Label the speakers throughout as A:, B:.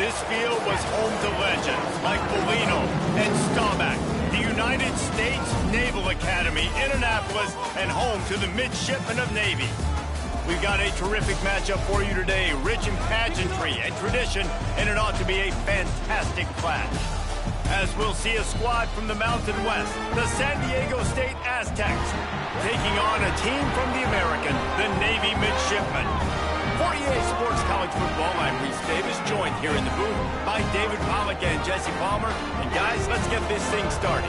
A: This field was home to legends like Bellino and Staubach, the United States Naval Academy, Indianapolis, and home to the Midshipmen of Navy. We've got a terrific matchup for you today, rich in pageantry and tradition, and it ought to be a fantastic clash. As we'll see a squad from the Mountain West, the San Diego State Aztecs, taking on a team from the American, the Navy Midshipmen. For EA Sports College Football, I'm Reese Davis, joined here in the booth by David Pollack and Jesse Palmer. And guys, let's get this thing started.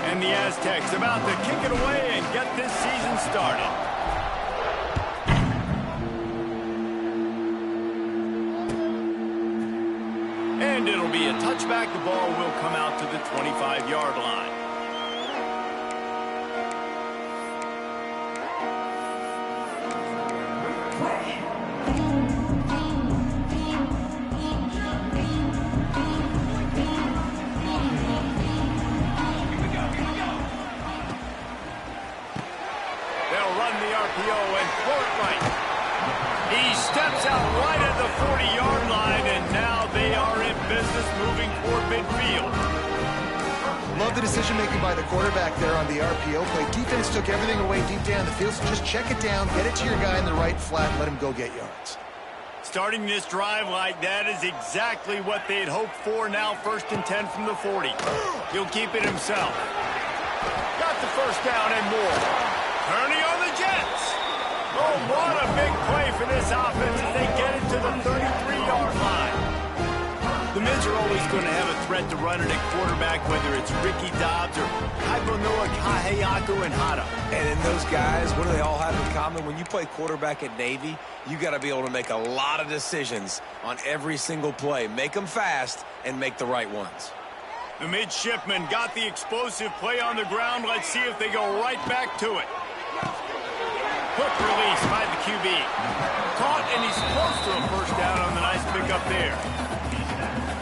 A: And the Aztecs about to kick it away and get this season started. And it'll be a touchback. The ball will come out to the 25-yard line. And throw it right. He steps out right at the 40-yard line, and now they are in business moving toward midfield.
B: Love the decision-making by the quarterback there on the RPO play. Defense took everything away deep down the field, so just check it down, get it to your guy in the right flat, and let him go get yards.
A: Starting this drive like that is exactly what they'd hoped for. Now 1st and 10 from the 40. He'll keep it himself. Got the first down and more. Turning on the Jets. Oh, what a big play for this offense as they get it to the 33-yard line. The Mids are always going to have a threat to run it at quarterback, whether it's Ricky Dobbs or Kaibonoa Kaheaku and Hata.
C: And in those guys, what do they all have in common? When you play quarterback at Navy, you got to be able to make a lot of decisions on every single play. Make them fast and make the right ones.
A: The Midshipmen got the explosive play on the ground. Let's see if they go right back to it. Quick release by the QB. Caught, and he's close to a first down on the nice pickup there.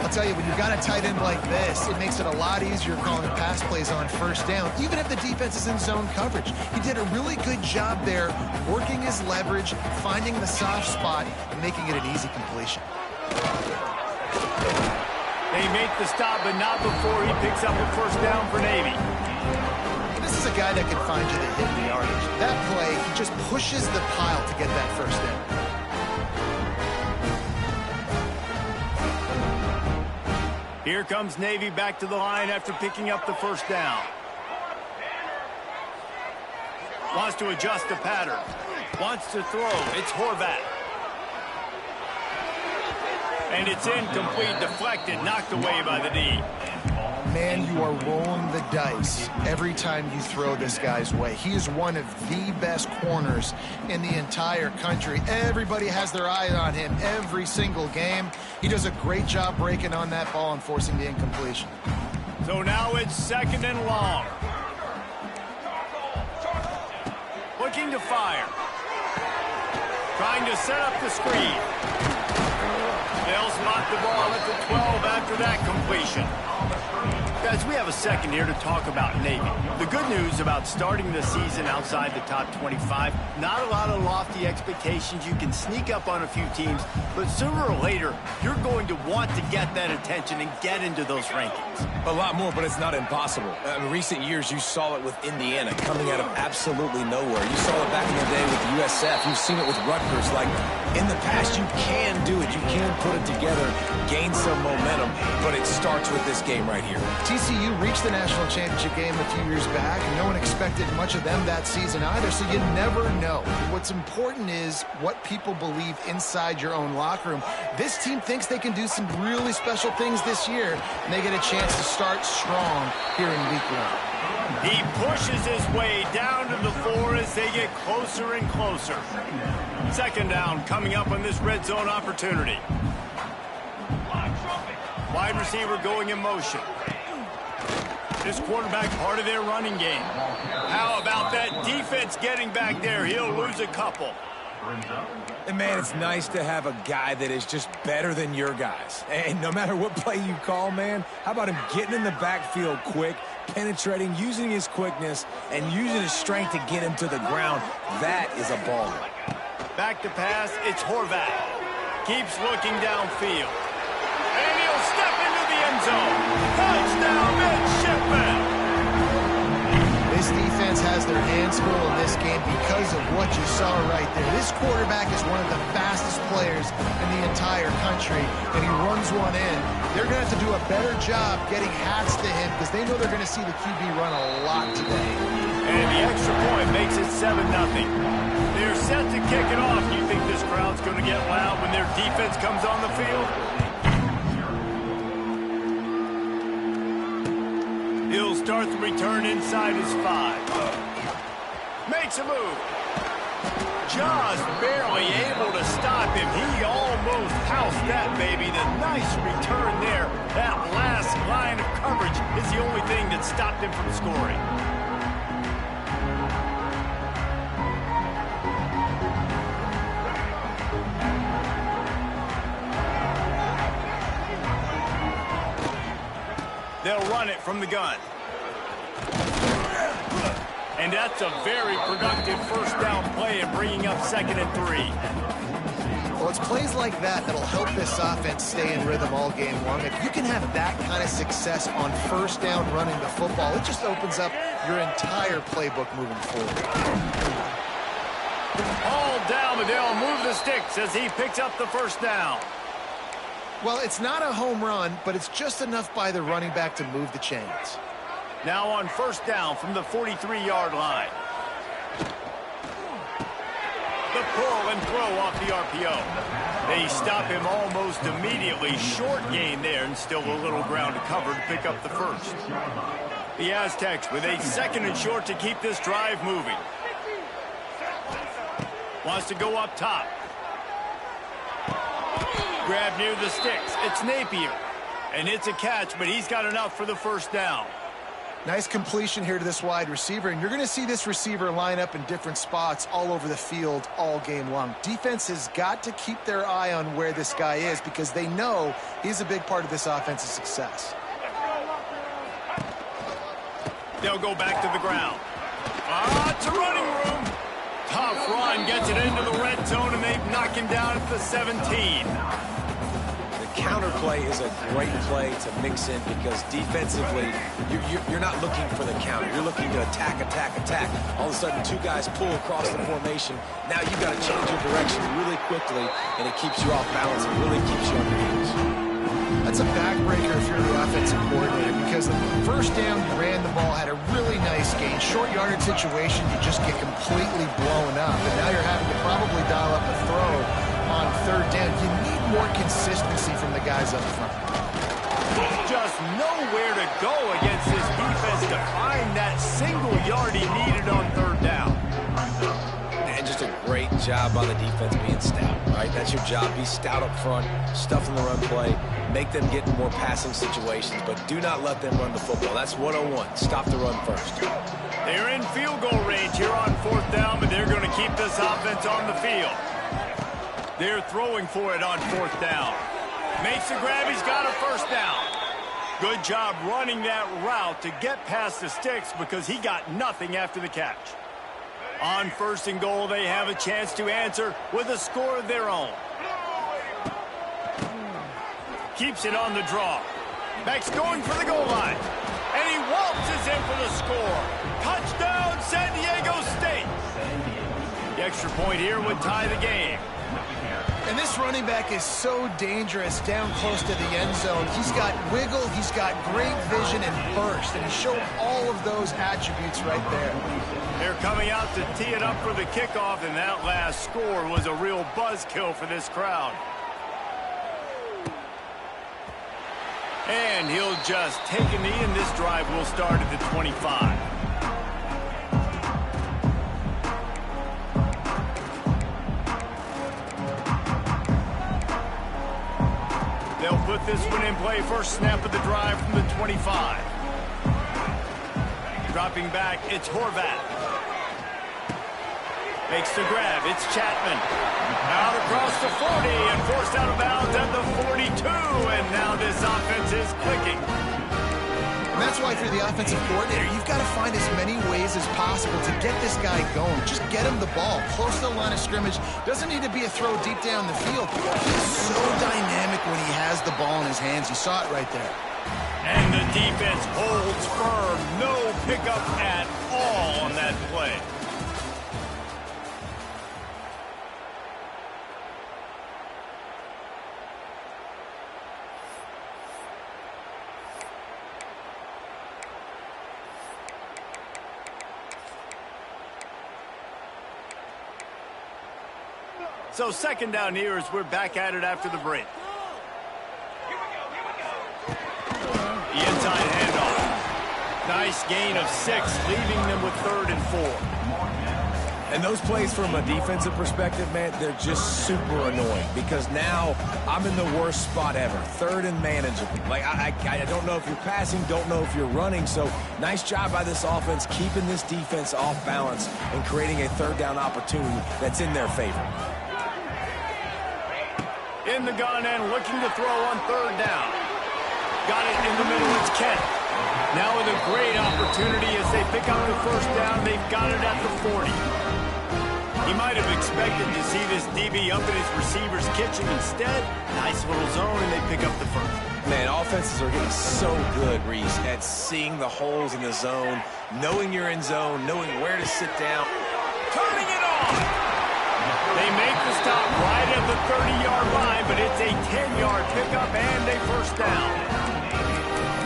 B: I'll tell you, when you've got a tight end like this, it makes it a lot easier calling pass plays on first down, even if the defense is in zone coverage. He did a really good job there, working his leverage, finding the soft spot, and making it an easy completion.
A: They make the stop, but not before he picks up a first down for Navy.
B: This is a guy that can find you the hidden yardage. That play, he just pushes the pile to get that first down.
A: Here comes Navy back to the line after picking up the first down. Wants to adjust the pattern. Wants to throw. It's Horvat. And it's incomplete, deflected, knocked away by the D.
B: Man, you are rolling the dice every time you throw this guy's way. He is one of the best corners in the entire country. Everybody has their eye on him every single game. He does a great job breaking on that ball and forcing the incompletion.
A: So now it's 2nd and long. Looking to fire. Trying to set up the screen. They'll spot the ball at the 12 after that completion. Guys, we have a second here to talk about Navy. The good news about starting the season outside the top 25, not a lot of lofty expectations. You can sneak up on a few teams, but sooner or later, you're going to want to get that attention and get into those rankings.
C: A lot more, but it's not impossible. In recent years, you saw it with Indiana coming out of absolutely nowhere. You saw it back in the day with USF. You've seen it with Rutgers. Like, in the past, you can do it. You can put it together, gain some momentum, but it starts with this game right here.
B: TCU reached the national championship game a few years back, and no one expected much of them that season either, so you never know. What's important is what people believe inside your own locker room. This team thinks they can do some really special things this year, and they get a chance to start strong here in week 1.
A: He pushes his way down to the 4 as they get closer and closer. 2nd down coming up on this red zone opportunity. Wide receiver going in motion. This quarterback part of their running game. How about that defense getting back there? He'll lose a couple.
C: And, man, it's nice to have a guy that is just better than your guys. And no matter what play you call, man, how about him getting in the backfield quick, penetrating, using his quickness, and using his strength to get him to the ground? That is a baller.
A: Back to pass, it's Horvat. Keeps looking downfield. And he'll step into the end zone. Touchdown, midshipman!
B: This defense has their hands full in this game because of what you saw right there. This quarterback is one of the fastest players in the entire country, and he runs one in. They're going to have to do a better job getting hats to him because they know they're going to see the QB run a lot today.
A: And the extra point makes it 7-0. They're set to kick it off. You think this crowd's going to get loud when their defense comes on the field? He'll start the return inside his 5. Makes a move. Just barely able to stop him. He almost housed that baby. The nice return there. That last line of coverage is the only thing that stopped him from scoring. They'll run it from the gun. And that's a very productive first down play in bringing up 2nd and 3.
B: Well, it's plays like that that'll help this offense stay in rhythm all game long. If you can have that kind of success on first down running the football, it just opens up your entire playbook moving forward.
A: All down, but they'll move the sticks as he picks up the first down.
B: Well, it's not a home run, but it's just enough by the running back to move the chains.
A: Now on first down from the 43-yard line. The pull and throw off the RPO. They stop him almost immediately. Short gain there and still a little ground to cover to pick up the first. The Aztecs with a 2nd and short to keep this drive moving. Wants to go up top. Grab near the sticks. It's Napier. And it's a catch, but he's got enough for the first down.
B: Nice completion here to this wide receiver, and you're going to see this receiver line up in different spots all over the field all game long. Defense has got to keep their eye on where this guy is because they know he's a big part of this offense's success.
A: They'll go back to the ground. It's a running room. Tough run, gets it into the red zone, and they knock him down at the 17.
C: The counter play is a great play to mix in because defensively, you're not looking for the counter. You're looking to attack. All of a sudden, 2 guys pull across the formation. Now you've got to change your direction really quickly, and it keeps you off balance and really keeps you on your heels.
B: That's a backbreaker if you're the offensive coordinator because the first down you ran the ball, had a really nice gain. Short yardage situation, you just get completely blown up. And now you're having to probably dial up a throw on 3rd down. You need more consistency from the guys up front.
A: Just nowhere to go against this defense to find that single yard he needed on 3rd down.
C: And just a great job by the defense being stout, right? That's your job. Be stout up front, stuff in the run play, make them get in more passing situations, but do not let them run the football. That's 101. Stop the run first.
A: They're in field goal range here on 4th down, but they're going to keep this offense on the field. They're throwing for it on 4th down. Makes the grab. He's got a first down. Good job running that route to get past the sticks because he got nothing after the catch. On 1st and goal, they have a chance to answer with a score of their own. Keeps it on the draw. Max going for the goal line. And he waltzes in for the score. Touchdown, San Diego State. The extra point here would tie the game.
B: And this running back is so dangerous down close to the end zone. He's got wiggle, he's got great vision and burst, and he showed all of those attributes right there.
A: They're coming out to tee it up for the kickoff, and that last score was a real buzzkill for this crowd. And he'll just take a knee, and this drive will start at the 25. They'll put this one in play. First snap of the drive from the 25. Dropping back, it's Horvat. Makes the grab. It's Chapman. Out across the 40 and forced out of bounds at the 42. And now this offense is clicking.
B: And that's why, if you're the offensive coordinator, you've got to find as many ways as possible to get this guy going. Just get him the ball close to the line of scrimmage. Doesn't need to be a throw deep down the field. He's so dynamic when he has the ball in his hands. You saw it right there.
A: And the defense holds firm. No pickup at all on that play. So second down here as we're back at it after the break. The inside handoff. Nice gain of 6, leaving them with 3rd and 4.
C: And those plays from a defensive perspective, man, they're just super annoying because now I'm in the worst spot ever. 3rd and manageable. Like, I don't know if you're passing, don't know if you're running. So nice job by this offense keeping this defense off balance and creating a 3rd down opportunity that's in their favor.
A: In the gun and looking to throw on 3rd down. Got it in the middle. It's Kent. Now with a great opportunity as they pick up the 1st down. They've got it at the 40. He might have expected to see this DB up in his receiver's kitchen. Instead, nice little zone, and they pick up the 1st.
C: Man, offenses are getting so good, Reese, at seeing the holes in the zone, knowing you're in zone, knowing where to sit down.
A: Turning it on! They make the stop right at the 30-yard line, but it's a 10-yard pickup and a 1st down.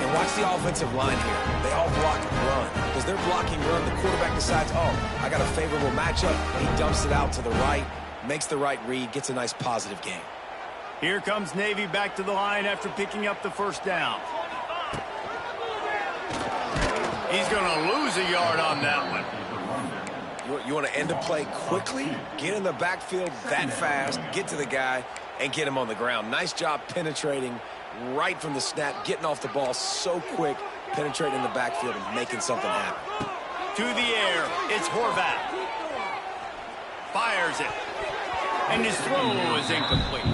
C: And watch the offensive line here. They all block run. Because they're blocking run, the quarterback decides, oh, I got a favorable matchup. He dumps it out to the right, makes the right read, gets a nice positive gain.
A: Here comes Navy back to the line after picking up the 1st down. He's going to lose a yard on that one.
C: You want to end a play quickly, get in the backfield that fast, get to the guy, and get him on the ground. Nice job penetrating right from the snap, getting off the ball so quick, penetrating the backfield and making something happen.
A: To the air, it's Horvath. Fires it. And his throw is incomplete.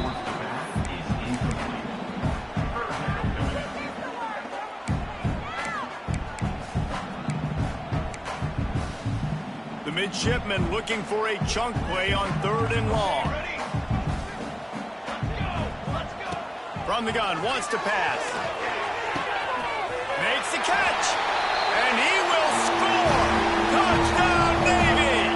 A: Midshipman looking for a chunk play on 3rd and long. From the gun, wants to pass. Makes the catch. And he will score. Touchdown, Navy!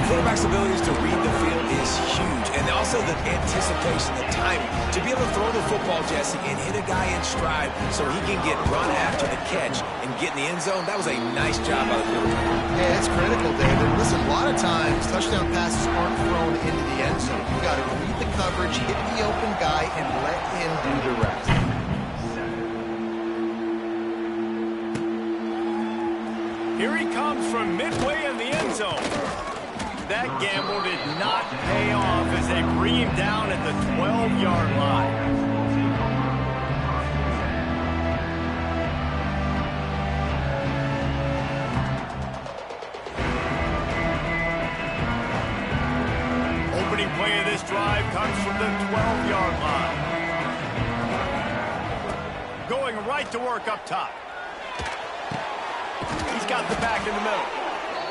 C: Quarterback's abilities to read the field is huge. And also the anticipation, the timing. To be able to throw the football, Jesse, and hit a guy in stride so he can get run after the catch and get in the end zone, that was a nice job by the quarterback.
B: Yeah, it's critical, David. Listen, a lot of times touchdown passes aren't thrown into the end zone. You got to read the coverage, hit the open guy, and let him do the rest.
A: Here he comes from midway in the end zone. That gamble did not pay off as they bring him down at the 12-yard line. Opening play of this drive comes from the 12-yard line. Going right to work up top. He's got the back in the middle.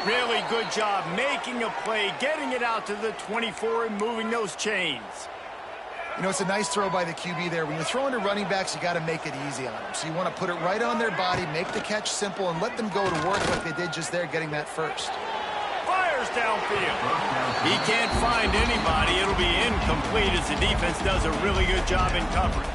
A: Really good job making a play, getting it out to the 24 and moving those chains.
B: You know, it's a nice throw by the QB there. When you're throwing to running backs, you got to make it easy on them. So you want to put it right on their body, make the catch simple, and let them go to work like they did just there, getting that 1st.
A: Fires downfield. He can't find anybody. It'll be incomplete as the defense does a really good job in coverage.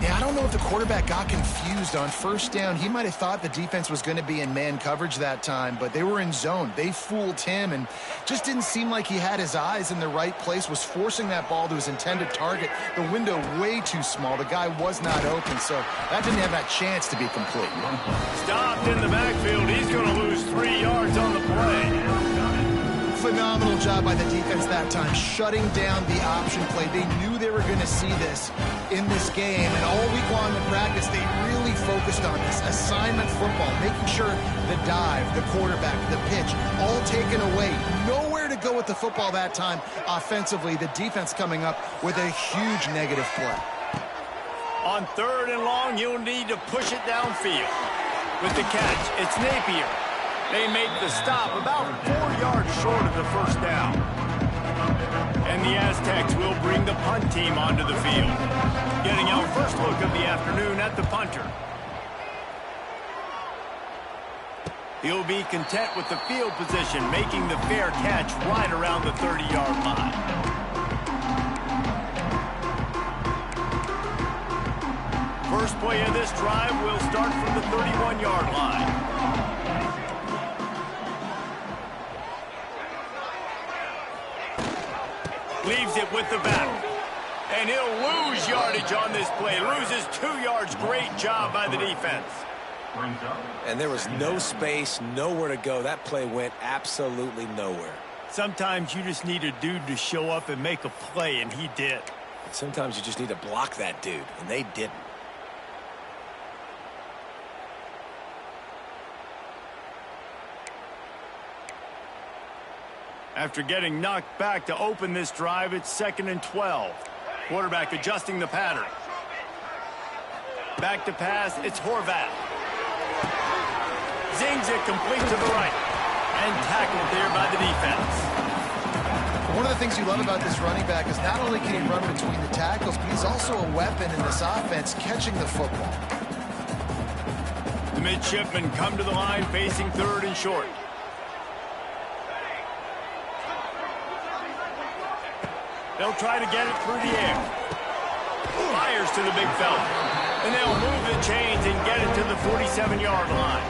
B: Yeah, I don't know if the quarterback got confused on 1st down. He might have thought the defense was going to be in man coverage that time, but they were in zone. They fooled him and just didn't seem like he had his eyes in the right place, was forcing that ball to his intended target. The window way too small. The guy was not open, so that didn't have that chance to be complete.
A: Stopped in the backfield. He's going to lose 3 yards on the play.
B: Phenomenal job by the defense that time, shutting down the option play. They knew they were going to see this in this game, and all week long in practice, they really focused on this. Assignment football, making sure the dive, the quarterback, the pitch, all taken away. Nowhere to go with the football that time offensively. The defense coming up with a huge negative play.
A: On 3rd and long, you'll need to push it downfield. With the catch, it's Napier. They make the stop about 4 yards short of the first down. And the Aztecs will bring the punt team onto the field. Getting our first look of the afternoon at the punter. He'll be content with the field position, making the fair catch right around the 30-yard line. First play of this drive will start from the 31-yard line. Leaves it with the back. And he'll lose yardage on this play. Loses 2 yards. Great job by the defense.
C: And there was no space, nowhere to go. That play went absolutely nowhere.
A: Sometimes you just need a dude to show up and make a play, and he did.
C: Sometimes you just need to block that dude, and they didn't.
A: After getting knocked back to open this drive, it's 2nd and 12. Quarterback adjusting the pattern. Back to pass, it's Horvath. Zings it complete to the right. And tackled there by the defense.
B: One of the things you love about this running back is not only can he run between the tackles, but he's also a weapon in this offense, catching the football.
A: The midshipmen come to the line facing 3rd and short. They'll try to get it through the air. Fires to the big fella. And they'll move the chains and get it to the 47-yard line.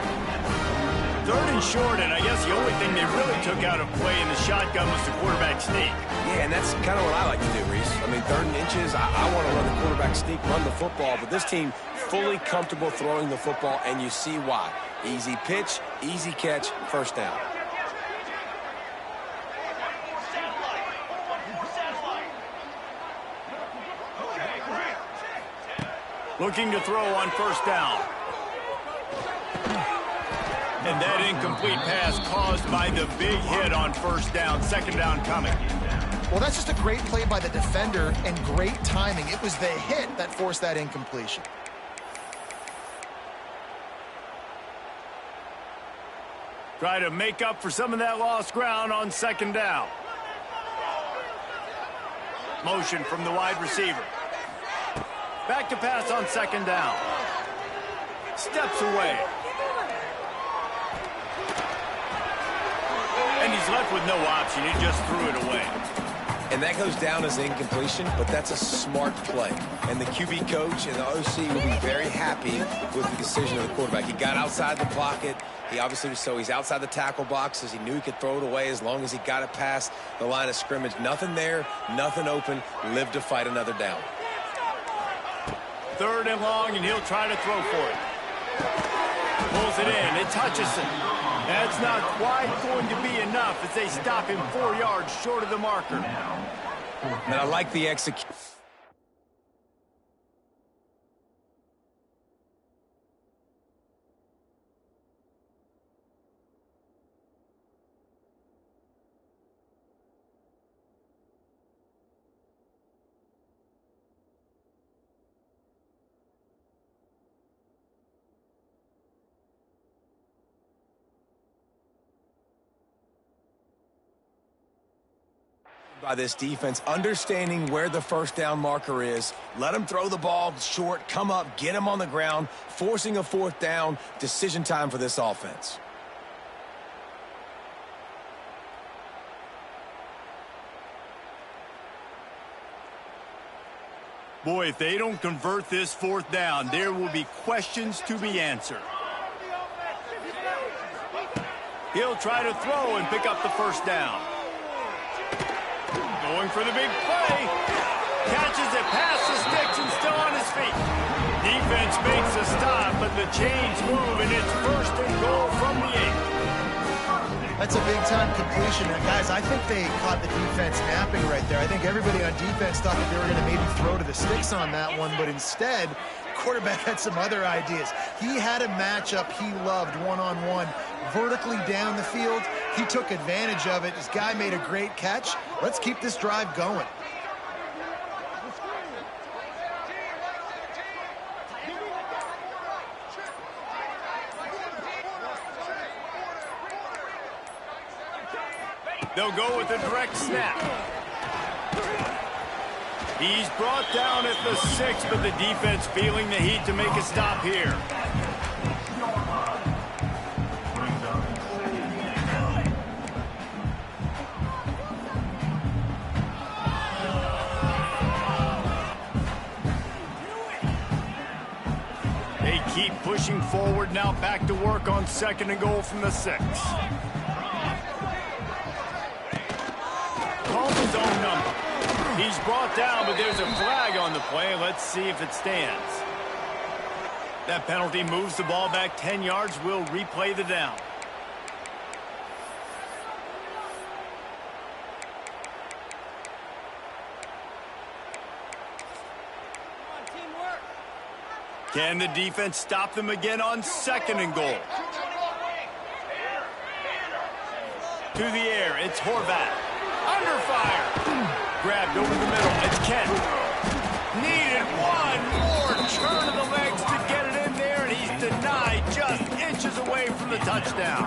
A: 3rd and short, and I guess the only thing they really took out of play in the shotgun was the quarterback sneak.
C: Yeah, and that's kind of what I like to do, Reese. I mean, 3rd and inches, I want to run the quarterback sneak, run the football, but this team fully comfortable throwing the football, and you see why. Easy pitch, easy catch, first down.
A: Looking to throw on first down. And that incomplete pass caused by the big hit on first down. 2nd down coming.
B: Well, that's just a great play by the defender and great timing. It was the hit that forced that incompletion.
A: Try to make up for some of that lost ground on 2nd down. Motion from the wide receiver. Back to pass on 2nd down. Steps away. And he's left with no option. He just threw it away.
C: And that goes down as incompletion, but that's a smart play. And the QB coach and the OC will be very happy with the decision of the quarterback. He got outside the pocket. He obviously was so he's outside the tackle boxes. He knew he could throw it away as long as he got it past the line of scrimmage. Nothing there, nothing open. Lived to fight another down.
A: 3rd and long, and he'll try to throw for it. Pulls it in. It's Hutchison. That's not quite going to be enough as they stop him 4 yards short of the marker.
C: And I like the execution. By this defense, understanding where the first down marker is. Let him throw the ball short, come up, get him on the ground, forcing a 4th down. Decision time for this offense.
A: Boy, if they don't convert this 4th down, there will be questions to be answered. He'll try to throw and pick up the first down. Going for the big play. Catches it past the sticks and still on his feet. Defense makes a stop, but the chains move, and it's 1st and goal from the 8.
B: That's a big-time completion. And guys, I think they caught the defense napping right there. I think everybody on defense thought that they were going to maybe throw to the sticks on that one, but instead, quarterback had some other ideas. He had a matchup he loved one-on-one, vertically down the field. He took advantage of it. This guy made a great catch. Let's keep this drive going.
A: They'll go with a direct snap. He's brought down at the 6, but the defense feeling the heat to make a stop here. They keep pushing forward, now back to work on 2nd and goal from the 6. Zone number. He's brought down, but there's a flag on the play. Let's see if it stands. That penalty moves the ball back 10 yards. We'll replay the down. Can the defense stop them again on 2nd and goal? To the air, it's Horvat. Under fire. Grabbed over the middle. It's Kent. Needed one more turn of the legs to get it in there, and he's denied just inches away from the touchdown.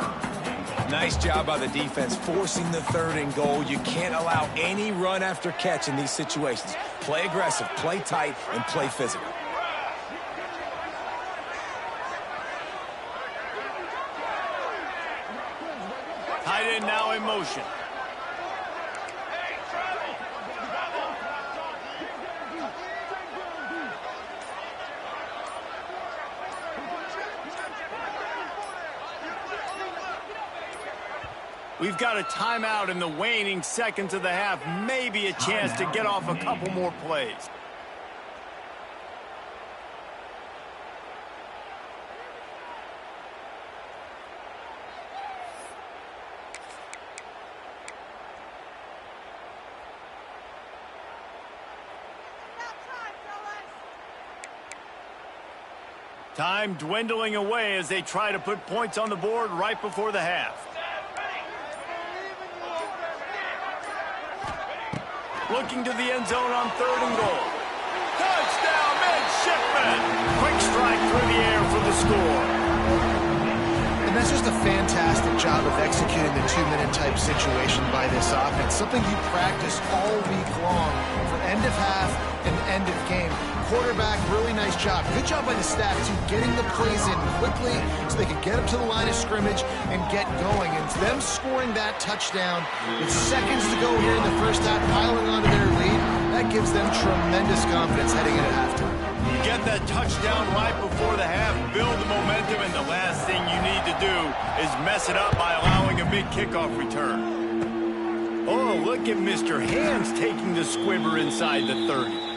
C: Nice job by the defense forcing the 3rd and goal. You can't allow any run after catch in these situations. Play aggressive, play tight, and play physical.
A: Tight end now in motion. We've got a timeout in the waning seconds of the half. Maybe a chance to get off a couple more plays. Time dwindling away as they try to put points on the board right before the half. Looking to the end zone on 3rd and goal. Touchdown, midshipman! Quick strike through the air for the score.
B: And that's just a fantastic job of executing the 2-minute type situation by this offense. Something you practice all week long for end of half and end of game. Quarterback, really nice job. Good job by the staff, too, getting the plays in quickly so they could get up to the line of scrimmage and get going. And them scoring that touchdown with seconds to go here in the first half, piling onto their lead, that gives them tremendous confidence heading into halftime.
A: Get that touchdown right before the half, build the momentum, and the last thing you need to do is mess it up by allowing a big kickoff return. Oh, look at Mr. Hands taking the squibber inside the 30.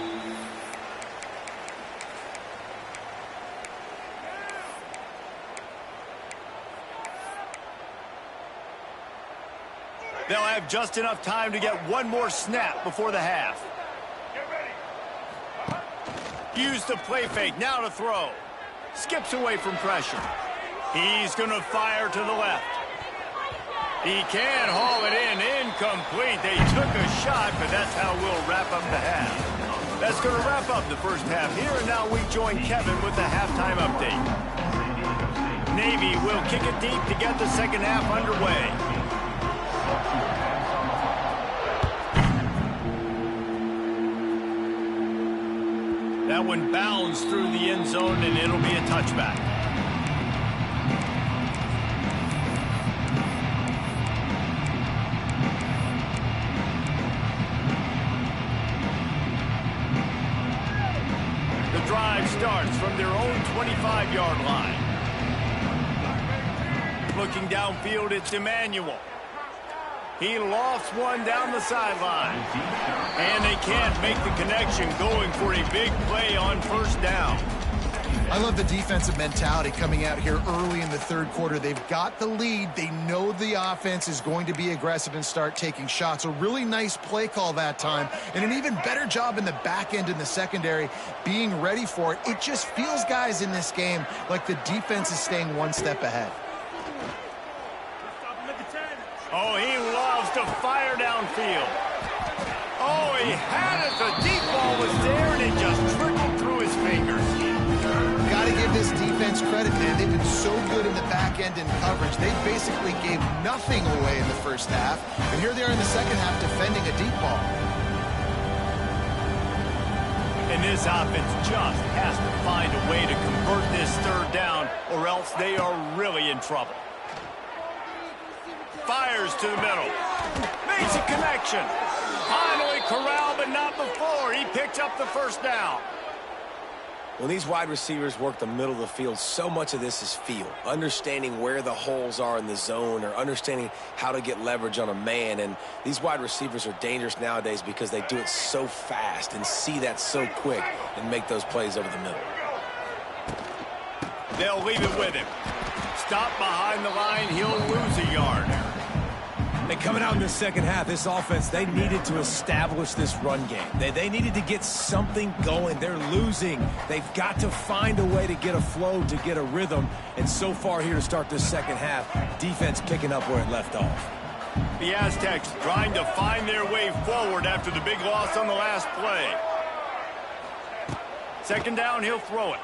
A: They'll have just enough time to get one more snap before the half. Use the play fake, now to throw. Skips away from pressure. He's going to fire to the left. He can haul it in, incomplete. They took a shot, but that's how we'll wrap up the half. That's going to wrap up the first half here, and now we join Kevin with the halftime update. Navy will kick it deep to get the second half underway. That one bounds through the end zone, and it'll be a touchback. The drive starts from their own 25-yard line. Looking downfield, it's Emmanuel. He lofts one down the sideline. And they can't make the connection, going for a big play on first down.
B: I love the defensive mentality coming out here early in the third quarter. They've got the lead. They know the offense is going to be aggressive and start taking shots. A really nice play call that time, and an even better job in the back end in the secondary being ready for it. It just feels, guys, in this game like the defense is staying one step ahead.
A: Oh, he loves to fire downfield. Oh, he had it. The deep ball was there, and it just trickled through his fingers.
B: Got to give this defense credit, man. They've been so good in the back end in coverage. They basically gave nothing away in the first half, and here they are in the second half defending a deep ball.
A: And this offense just has to find a way to convert this third down, or else they are really in trouble. Fires to the middle. Makes a connection. Finally corralled, but not before. He picks up the first down.
C: When these wide receivers work the middle of the field, so much of this is feel. Understanding where the holes are in the zone, or understanding how to get leverage on a man. And these wide receivers are dangerous nowadays because they do it so fast and see that so quick and make those plays over the middle.
A: They'll leave it with him. Stop behind the line. He'll lose a yard.
C: And coming out in the second half, this offense, they needed to establish this run game. They needed to get something going. They're losing. They've got to find a way to get a flow, to get a rhythm. And so far here to start this second half, defense picking up where it left off.
A: The Aztecs trying to find their way forward after the big loss on the last play. Second down, he'll throw it.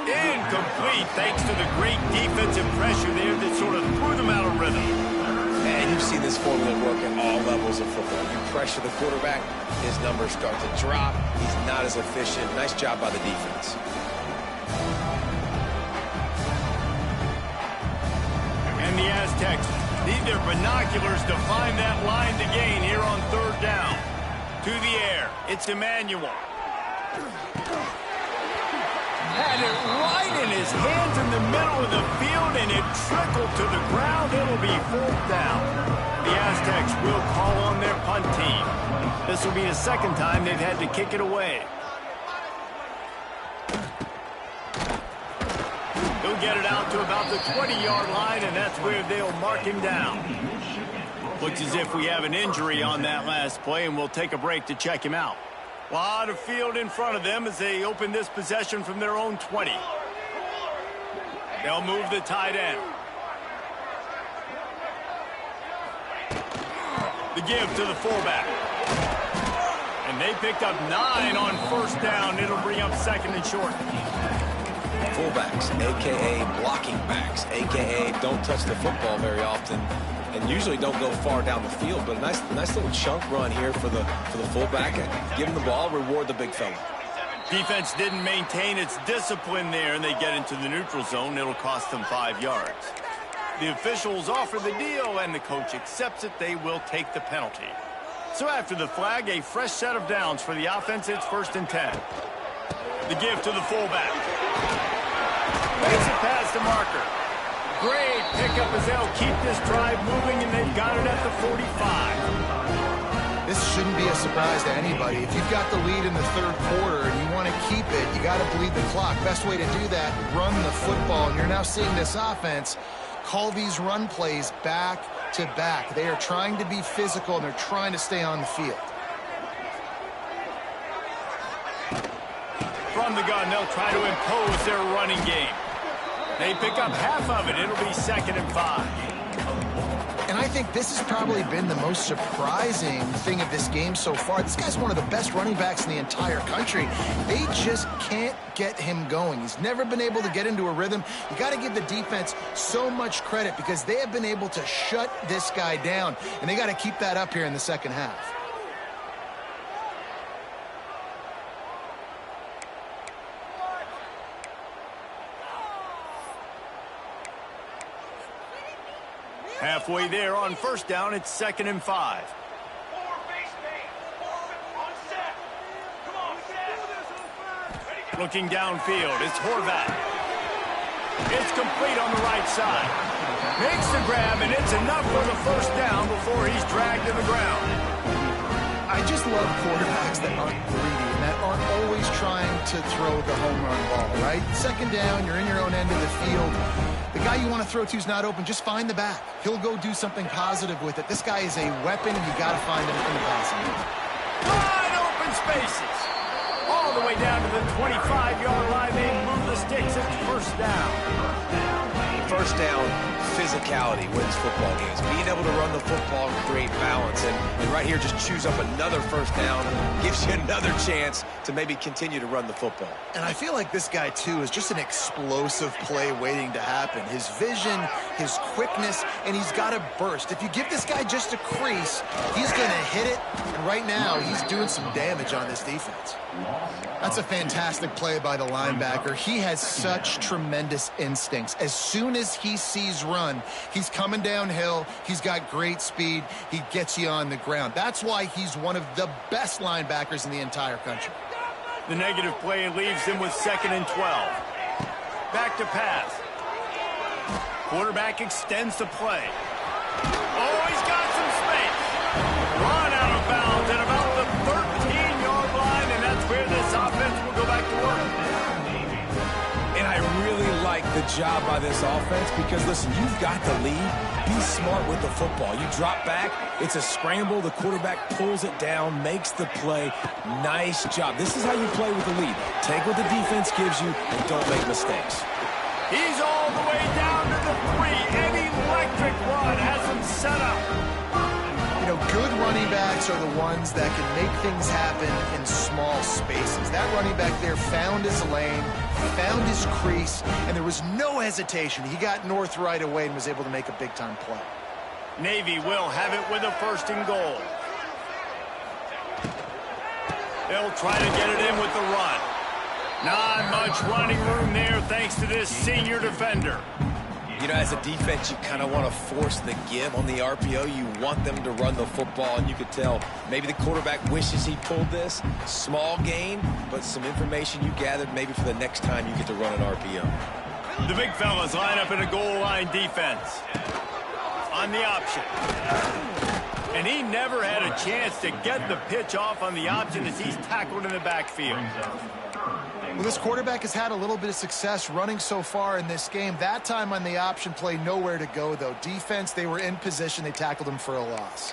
A: Incomplete, thanks to the great defensive pressure there that sort of threw them out of rhythm.
C: And you've seen this formula work at all levels of football. You pressure the quarterback, his numbers start to drop. He's not as efficient. Nice job by the defense.
A: And the Aztecs need their binoculars to find that line to gain here on third down. To the air, it's Emmanuel. Had it right in his hands in the middle of the field, and it trickled to the ground. It'll be fourth down. The Aztecs will call on their punt team. This will be the second time they've had to kick it away. He'll get it out to about the 20-yard line, and that's where they'll mark him down. Looks as if we have an injury on that last play, and we'll take a break to check him out. A lot of field in front of them as they open this possession from their own 20. They'll move the tight end. The give to the fullback. And they picked up 9 on first down. It'll bring up second and short.
C: Fullbacks, a.k.a. blocking backs, a.k.a. don't touch the football very often, and usually don't go far down the field. But a nice little chunk run here for the fullback. Give him the ball, reward the big fella.
A: Defense didn't maintain its discipline there, and they get into the neutral zone. It'll cost them 5 yards. The officials offer the deal, and the coach accepts it. They will take the penalty. So after the flag, a fresh set of downs for the offense. It's 1st and 10. The give to the fullback. Makes it past the marker. Great pickup as they'll keep this drive moving, and they've got it at the 45.
B: This shouldn't be a surprise to anybody. If you've got the lead in the third quarter and you want to keep it, you got to bleed the clock. Best way to do that, run the football. And you're now seeing this offense call these run plays back to back. They are trying to be physical, and they're trying to stay on the field.
A: From the gun, they'll try to impose their running game. They pick up half of it. It'll be 2nd and 5.
B: And I think this has probably been the most surprising thing of this game so far. This guy's one of the best running backs in the entire country. They just can't get him going. He's never been able to get into a rhythm. You got to give the defense so much credit because they have been able to shut this guy down, and they got to keep that up here in the second half.
A: Halfway there on first down, it's 2nd and 5. Looking downfield, it's Horvat. It's complete on the right side. Makes the grab, and it's enough for the first down before he's dragged to the ground.
B: I just love quarterbacks that aren't greedy and that aren't always trying to throw the home run ball, right? Second down, you're in your own end of the field. The guy you want to throw to is not open. Just find the back. He'll go do something positive with it. This guy is a weapon, and you got to find him in the passing game.
A: Wide open spaces. All the way down to the 25-yard line. They move the sticks. It's first down.
C: First down, physicality wins football games. Being able to run the football and create balance. And right here, just choose up another first down. Gives you another chance to maybe continue to run the football.
B: And I feel like this guy, too, is just an explosive play waiting to happen. His vision, his quickness, and he's got a burst. If you give this guy just a crease, he's going to hit it. And right now, he's doing some damage on this defense. That's a fantastic play by the linebacker. He has such tremendous instincts. As soon as he sees run, he's coming downhill. He's got great speed. He gets you on the ground. That's why he's one of the best linebackers in the entire country.
A: The negative play leaves him with 2nd and 12. Back to pass. Quarterback extends the play. Oh, he's got some space. Run out of bounds at about the 13-yard line, and that's where this offense will go back to work.
C: And I really like the job by this offense because, listen, you've got the lead. Be smart with the football. You drop back, it's a scramble. The quarterback pulls it down, makes the play. Nice job. This is how you play with the lead. Take what the defense gives you and don't make mistakes.
A: He's all the way down to the 3. An electric run has him set up.
B: You know, good running backs are the ones that can make things happen in small spaces. That running back there found his lane, found his crease, and there was no hesitation. He got north right away and was able to make a big-time play.
A: Navy will have it with a 1st and goal. They'll try to get it in with the run. Not much running room there thanks to this senior defender.
C: You know, as a defense, you kind of want to force the give on the RPO. You want them to run the football, and you could tell maybe the quarterback wishes he pulled this. Small gain, but some information you gathered maybe for the next time you get to run an RPO.
A: The big fellas line up in a goal line defense. On the option. And he never had a chance to get the pitch off on the option as he's tackled in the backfield.
B: Well, this quarterback has had a little bit of success running so far in this game. That time on the option play, nowhere to go, though. Defense, they were in position. They tackled him for a loss.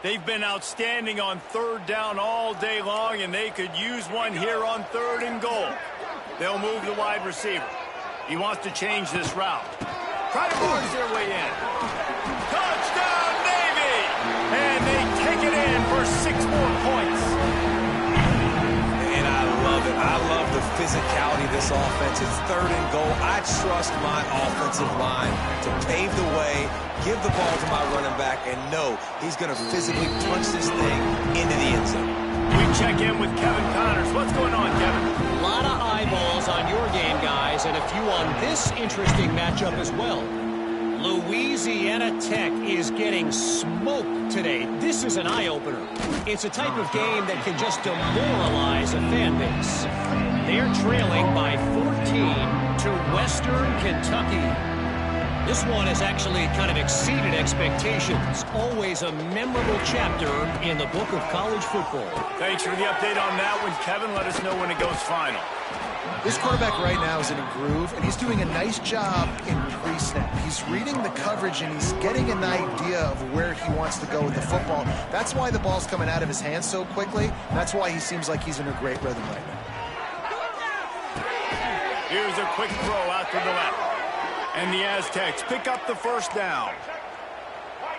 A: They've been outstanding on 3rd down all day long, and they could use one here on 3rd and goal. They'll move the wide receiver. He wants to change this route. Try to barge their way in. Touchdown, Navy! And they take it in for 6 more points.
C: And I love it. I love the physicality of this offense. It's 3rd and goal. I trust my offensive line to pave the way, give the ball to my running back, and know he's going to physically punch this thing into the end zone.
A: We check in with Kevin Connors. What's going on, Kevin?
D: A lot of eyeballs on your game, guys, and a few on this interesting matchup as well. Louisiana Tech is getting smoked today. This is an eye-opener. It's a type of game that can just demoralize a fan base. They're trailing by 14 to Western Kentucky. This one has actually kind of exceeded expectations. Always a memorable chapter in the book of college football.
A: Thanks for the update on that one, Kevin. Let us know when it goes final.
B: This quarterback right now is in a groove, and he's doing a nice job in pre-snap. He's reading the coverage, and he's getting an idea of where he wants to go with the football. That's why the ball's coming out of his hands so quickly. That's why he seems like he's in a great rhythm right now.
A: Here's a quick throw out to the left. And the Aztecs pick up the 1st down.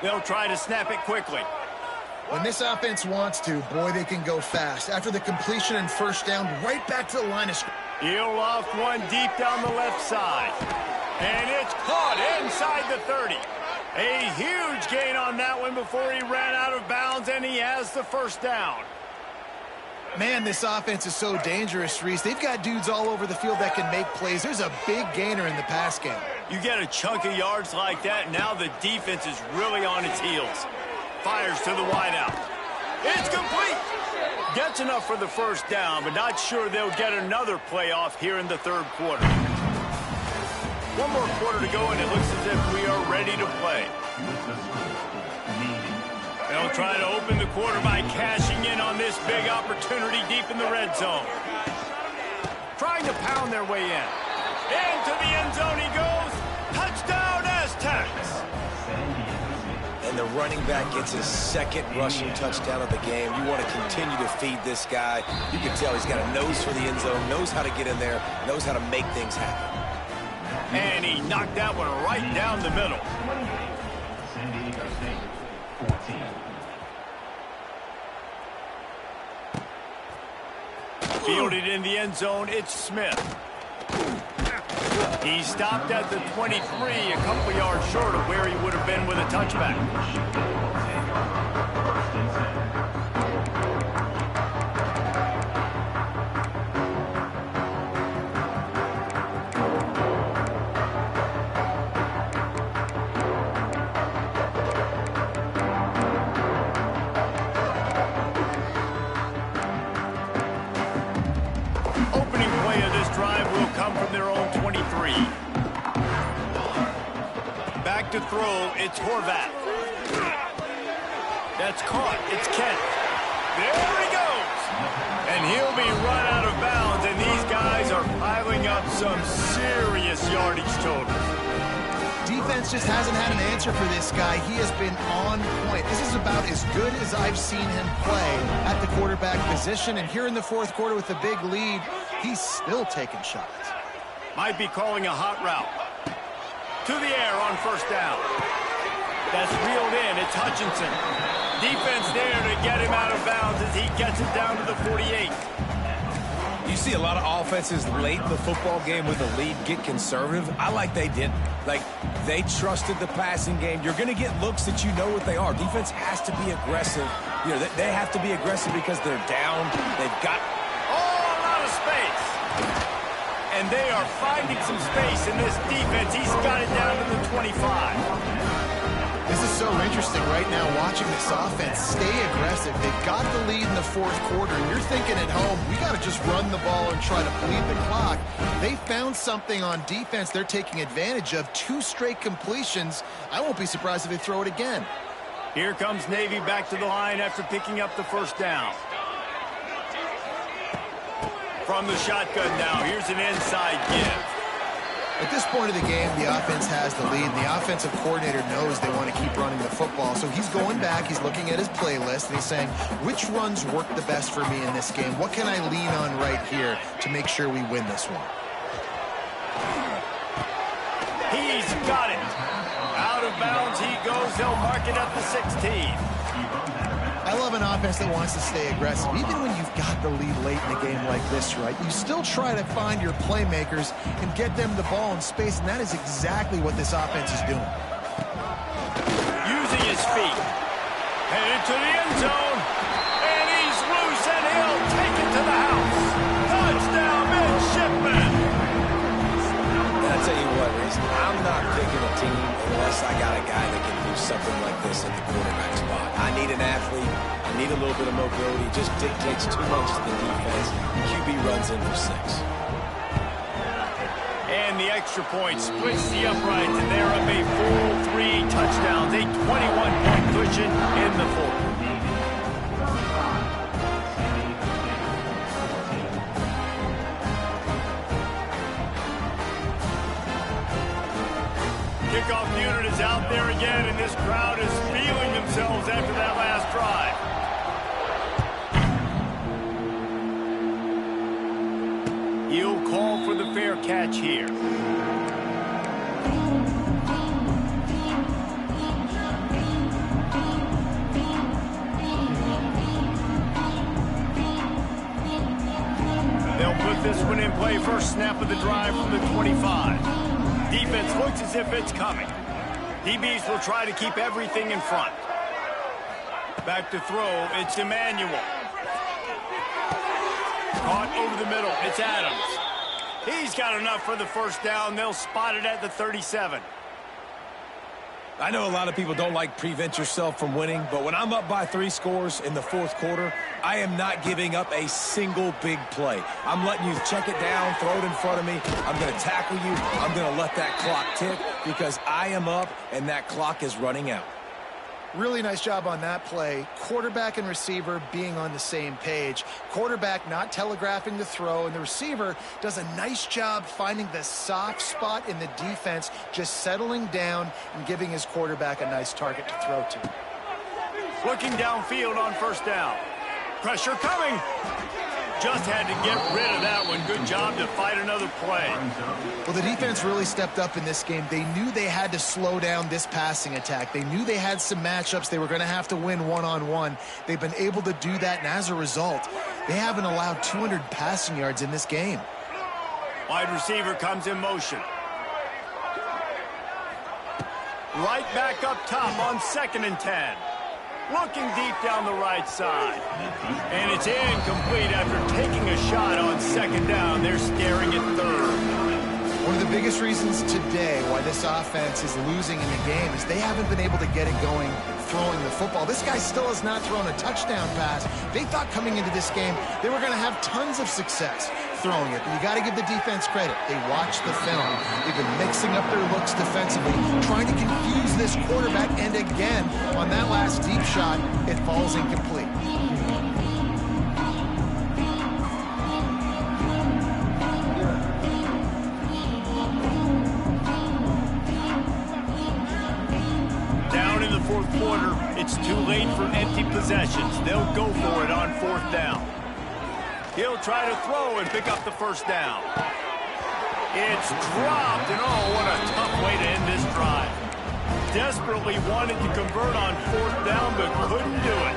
A: They'll try to snap it quickly.
B: When this offense wants to, boy, they can go fast. After the completion and 1st down, right back to the line of scrimmage.
A: He'll loft one deep down the left side. And it's caught inside the 30. A huge gain on that one before he ran out of bounds, and he has the 1st down.
B: Man, this offense is so dangerous, Reese. They've got dudes all over the field that can make plays. There's a big gainer in the pass game.
A: You get a chunk of yards like that, now the defense is really on its heels. Fires to the wideout. It's complete. Gets enough for the 1st down, but not sure they'll get another playoff here in the 3rd quarter. One more quarter to go, and it looks as if we are ready to play. They'll try to open the quarter by cashing in on this big opportunity deep in the red zone. Trying to pound their way in. Into the end zone he goes. Touchdown, Aztecs!
C: And the running back gets his second rushing touchdown of the game. You want to continue to feed this guy. You can tell he's got a nose for the end zone, knows how to get in there, knows how to make things happen.
A: And he knocked that one right down the middle. Fielded in the end zone, it's Smith. He stopped at the 23, a couple yards short of where he would have been with a touchback. To throw, it's Horvath. That's caught. It's Kent. There he goes. And he'll be run out of bounds, and these guys are piling up some serious yardage totals.
B: Defense just hasn't had an answer for this guy. He has been on point. This is about as good as I've seen him play at the quarterback position, and here in the fourth quarter with the big lead, he's still taking shots.
A: Might be calling a hot route. To the air on first down. That's reeled in. It's Hutchinson. Defense there to get him out of bounds as he gets it down to the 48.
C: You see a lot of offenses late in the football game with a lead get conservative. I like they didn't. Like, they trusted the passing game. You're going to get looks that you know what they are. Defense has to be aggressive. You know, they have to be aggressive because they're down. They've got
A: a lot of space. And they are finding some space in this defense. He's got it down to the 25.
B: This is so interesting right now watching this offense stay aggressive. They've got the lead in the fourth quarter, and you're thinking at home, we got to just run the ball and try to bleed the clock. They found something on defense they're taking advantage of. 2 straight completions. I won't be surprised if they throw it again.
A: Here comes Navy back to the line after picking up the first down. From the shotgun now, here's an inside give.
B: At this point of the game, the offense has the lead, and the offensive coordinator knows they want to keep running the football. So he's going back, he's looking at his playlist, and he's saying, which runs work the best for me in this game? What can I lean on right here to make sure we win this one?
A: He's got it. Out of bounds he goes. They'll mark it at the 16.
B: I love an offense that wants to stay aggressive. Even when you've got the lead late in a game like this, right, you still try to find your playmakers and get them the ball in space, and that is exactly what this offense is doing.
A: Using his feet. Headed to the end zone. And he's loose, and he'll take it to the house. Touchdown, midshipman.
C: I'll tell you what, Reese, I'm not picking a team unless I got a guy that can do something like this at the quarterback spot. I need an athlete. I need a little bit of mobility. It just dictates too much to the defense. QB runs in for 6.
A: And the extra point splits the uprights, and they're up a full 3 touchdowns. A 21-point cushion in the fourth. Kickoff unit is out there again, and this crowd is feeling themselves after that last drive. He'll call for the fair catch here. They'll put this one in play. First snap of the drive from the 25. Defense looks as if it's coming. DBs will try to keep everything in front. Back to throw, it's Emmanuel. Caught over the middle, it's Adams. He's got enough for the first down. They'll spot it at the 37.
C: I know a lot of people don't like prevent yourself from winning, but when I'm up by 3 scores in the fourth quarter, I am not giving up a single big play. I'm letting you check it down, throw it in front of me. I'm going to tackle you. I'm going to let that clock tick because I am up and that clock is running out.
B: Really nice job on that play. Quarterback and receiver being on the same page. Quarterback not telegraphing the throw, and the receiver does a nice job finding the soft spot in the defense, just settling down and giving his quarterback a nice target to throw to.
A: Looking downfield on first down. Pressure coming. Just had to get rid of that one. Good job to fight another play.
B: Well, the defense really stepped up in this game. They knew they had to slow down this passing attack. They knew they had some matchups they were going to have to win one-on-one. They've been able to do that, and as a result, they haven't allowed 200 passing yards in this game.
A: Wide receiver comes in motion. Right back up top on 2nd and 10. Looking deep down the right side. And it's incomplete after taking a shot on 2nd down. They're staring at 3rd.
B: One of the biggest reasons today why this offense is losing in the game is they haven't been able to get it going throwing the football. This guy still has not thrown a touchdown pass. They thought coming into this game they were going to have tons of success throwing it. But you got to give the defense credit. They watched the film. They've been mixing up their looks defensively, trying to confuse this quarterback. And again, on that last deep shot, it falls incomplete.
A: Down in the fourth quarter, it's too late for empty possessions. They'll go for it on 4th down. He'll try to throw and pick up the first down. It's dropped, and oh, what a tough way to end this drive. Desperately wanted to convert on 4th down, but couldn't do it.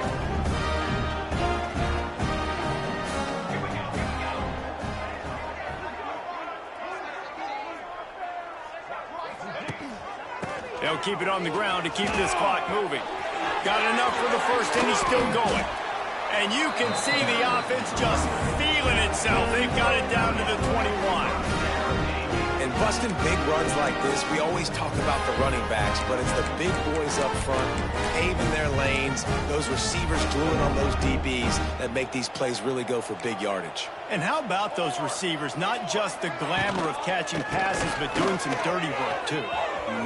A: They'll keep it on the ground to keep this clock moving. Got enough for the first, and he's still going. And you can see the offense just feeling itself. They've got it down to the 21.
C: And busting big runs like this, we always talk about the running backs, but it's the big boys up front, paving their lanes, those receivers gluing on those DBs that make these plays really go for big yardage.
A: And how about those receivers? Not just the glamour of catching passes, but doing some dirty work, too.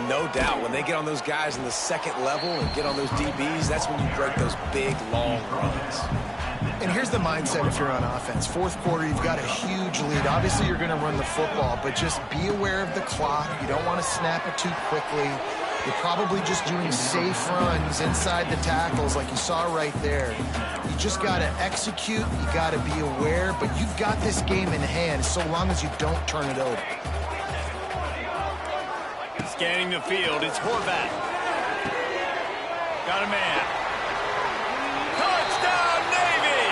C: No doubt. When they get on those guys in the 2nd level and get on those DBs, that's when you break those big, long runs.
B: And here's the mindset if you're on offense. 4th quarter, you've got a huge lead. Obviously, you're going to run the football, but just be aware of the clock. You don't want to snap it too quickly. You're probably just doing safe runs inside the tackles like you saw right there. You just got to execute. You got to be aware, but you've got this game in hand so long as you don't turn it over.
A: Scanning the field, it's Horvath. Got a man. Touchdown, Navy!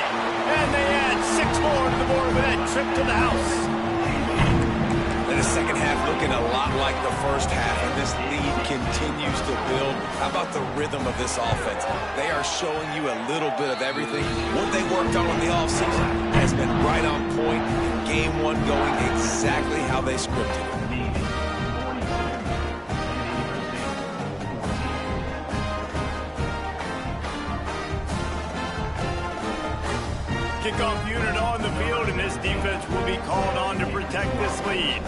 A: And they add 6 more to the board with that trip to the house.
C: And the second half looking a lot like the first half, and this lead continues to build. How about the rhythm of this offense? They are showing you a little bit of everything. What they worked on in the offseason has been right on point. Game 1 going exactly how they scripted it.
A: Kickoff unit on the field, and this defense will be called on to protect this lead.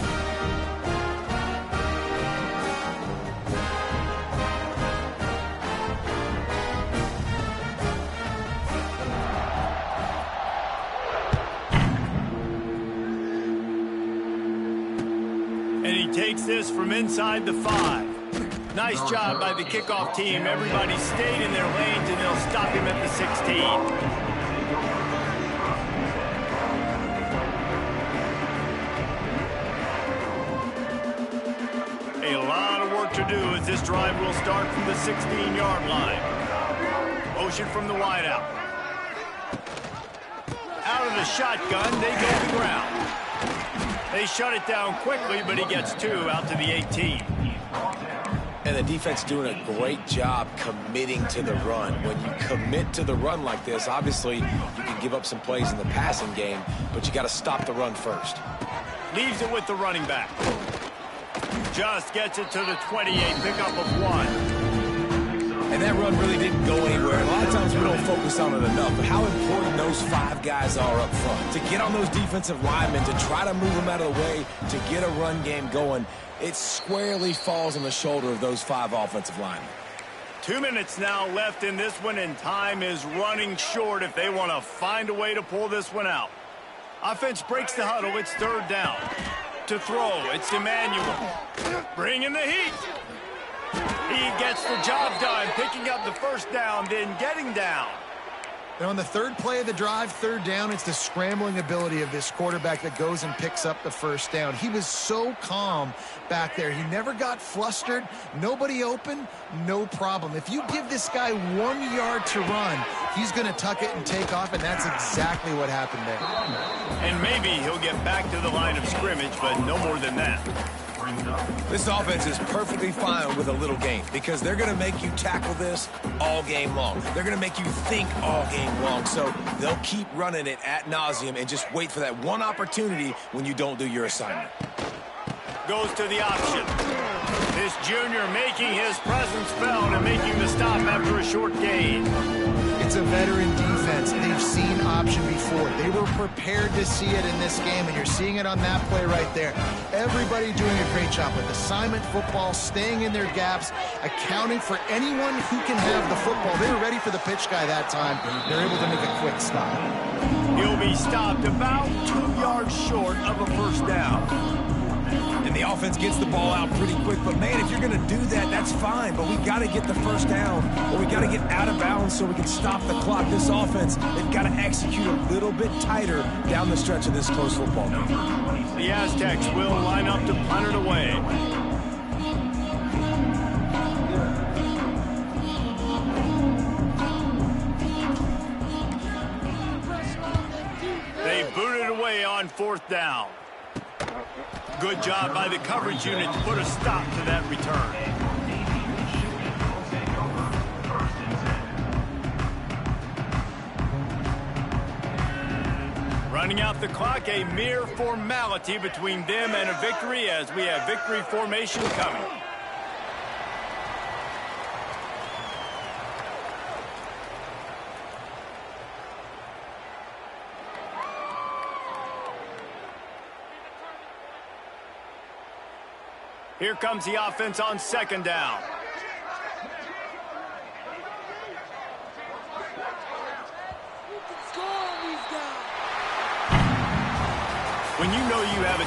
A: And he takes this from inside the 5. Nice job by the kickoff team. Everybody stayed in their lanes, and they'll stop him at the 16. To do as this drive will start from the 16-yard line. Motion from the wideout. Out of the shotgun, they go to the ground. They shut it down quickly, but he gets 2 out to the 18.
C: And the defense doing a great job committing to the run. When you commit to the run like this, obviously you can give up some plays in the passing game, but you got to stop the run first.
A: Leaves it with the running back. Just gets it to the 28, pickup of 1.
C: And that run really didn't go anywhere. A lot of times we don't focus on it enough, but how important those 5 guys are up front. To get on those defensive linemen, to try to move them out of the way, to get a run game going, it squarely falls on the shoulder of those 5 offensive linemen.
A: 2 minutes now left in this one, and time is running short if they want to find a way to pull this one out. Offense breaks the huddle. It's 3rd down. To throw, it's Emmanuel. Bringing the heat. He gets the job done, picking up the 1st down, then getting down.
B: And on the 3rd play of the drive, 3rd down, it's the scrambling ability of this quarterback that goes and picks up the 1st down. He was so calm back there. He never got flustered. Nobody open, no problem. If you give this guy 1 yard to run, he's going to tuck it and take off, and that's exactly what happened there.
A: And maybe he'll get back to the line of scrimmage, but no more than that.
C: This offense is perfectly fine with a little game because they're going to make you tackle this all game long. They're going to make you think all game long. So they'll keep running it ad nauseum and just wait for that one opportunity when you don't do your assignment.
A: Goes to the option. This junior making his presence felt and making the stop after a short gain.
B: It's a veteran defense. They've seen option before. They were prepared to see it in this game, and you're seeing it on that play right there. Everybody doing a great job with assignment football, staying in their gaps, accounting for anyone who can have the football. They were ready for the pitch guy that time. They're able to make a quick stop.
A: He'll be stopped about 2 yards short of a 1st down.
C: And the offense gets the ball out pretty quick. But, man, if you're going to do that, that's fine. But we got to get the 1st down, or we got to get out of bounds so we can stop the clock. This offense, they've got to execute a little bit tighter down the stretch of this close football game.
A: The Aztecs will line up to punt it away. They boot it away on 4th down. Good job by the coverage unit to put a stop to that return. Running out the clock, a mere formality between them and a victory as we have victory formation coming. Here comes the offense on 2nd down. When you know you have a